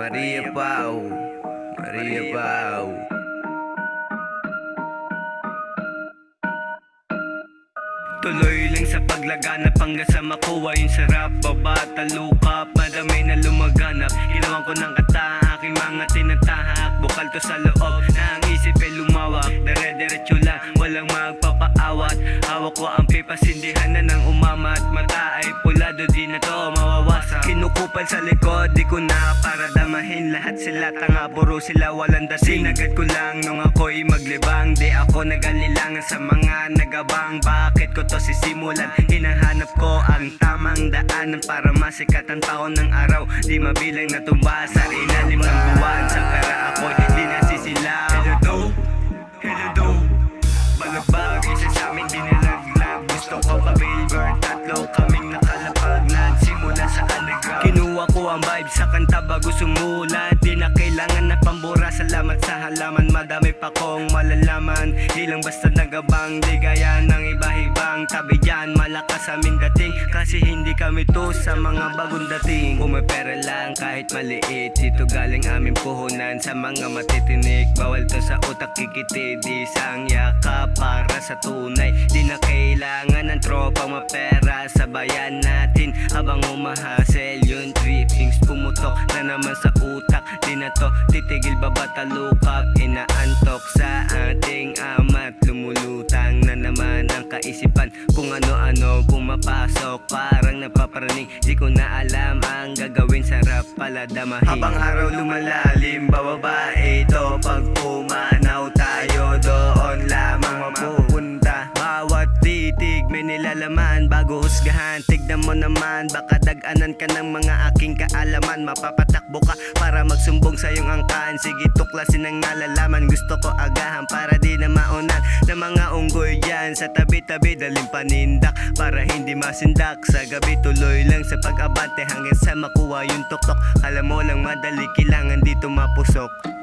Maria Pao, Maria Pao. Tuloy lang sa paglaganap hanggang sa makuha yung sarap. Baba, talukap, madami na lumaganap. Ginawan ko ng kata, aking mga tinatahak. Bukal to sa loob, na ang isip ay lumawak. Dire-diretso lang, walang magpapaawat. Hawak ko ang pipas, sindihan na ng umamat. Mata ay pulado, di na to mawawasak. Kinukupal sa likod, di ko na para damahin. Lahat sila tanga, puro sila walang dasing. Sinagad ko lang nung ako'y maglibang. Di ako nag-alilangan sa mga nagabang. Bakit ko to sisimulan? Hinahanap ko ang tamang daanan para masikat ang taon ng araw. Di mabilang na tumba sa ilalim ng buwan. Sa pera ako'y di nasisilaw. Hello do, hello do. Balabag, isa sa amin dinilaglag. Gusto ko pa-favor, tatlo kaming nakalapag. Nagsimula sa underground. Kinuha ko ang vibe sa kanta bago sumulat. Di na kailangan na pambura, salamat sa halaman. Madami pa kong malalaman, di lang basta nagabang. Di gaya ng iba-ibang tabi dyan, malakas aming dating. Kasi hindi kami to sa mga bagong dating. Kung may pera lang kahit maliit, dito galing aming puhunan. Sa mga matitinik, bawal to sa utak kikitid. Isang yakap para sa tunay. Di na kailangan ng tropang mapera. Sabayan natin habang umahasel. Yung trippings pumutok na naman sa utak. Di na to titigil, babatalukap. Inaantok sa ating amat. Lumulutang na naman ang kaisipan. Kung ano-ano pumapasok, parang napaparaning. Di ko na alam ang gagawin, sarap pala damahin. Habang araw lumalalim, bababa ito. Pag pumanaw tayo, doon lamang mapupunta. Bawat titig may nilalaman, bago husgahan. Tignan mo naman, baka daganan ka ng mga aking kaalaman. Mapapatakbo ka para magsumbong sa iyong angkan. Sige, tuklasin ang nalalaman. Gusto ko agahan para di na maunan ng mga unggoy dyan sa tabi-tabi. Daling panindak para hindi masindak. Sa gabi tuloy lang sa pag-abante hanggang sa makuha yung tuktok. Alam mo lang madali, kailangan dito mapusok.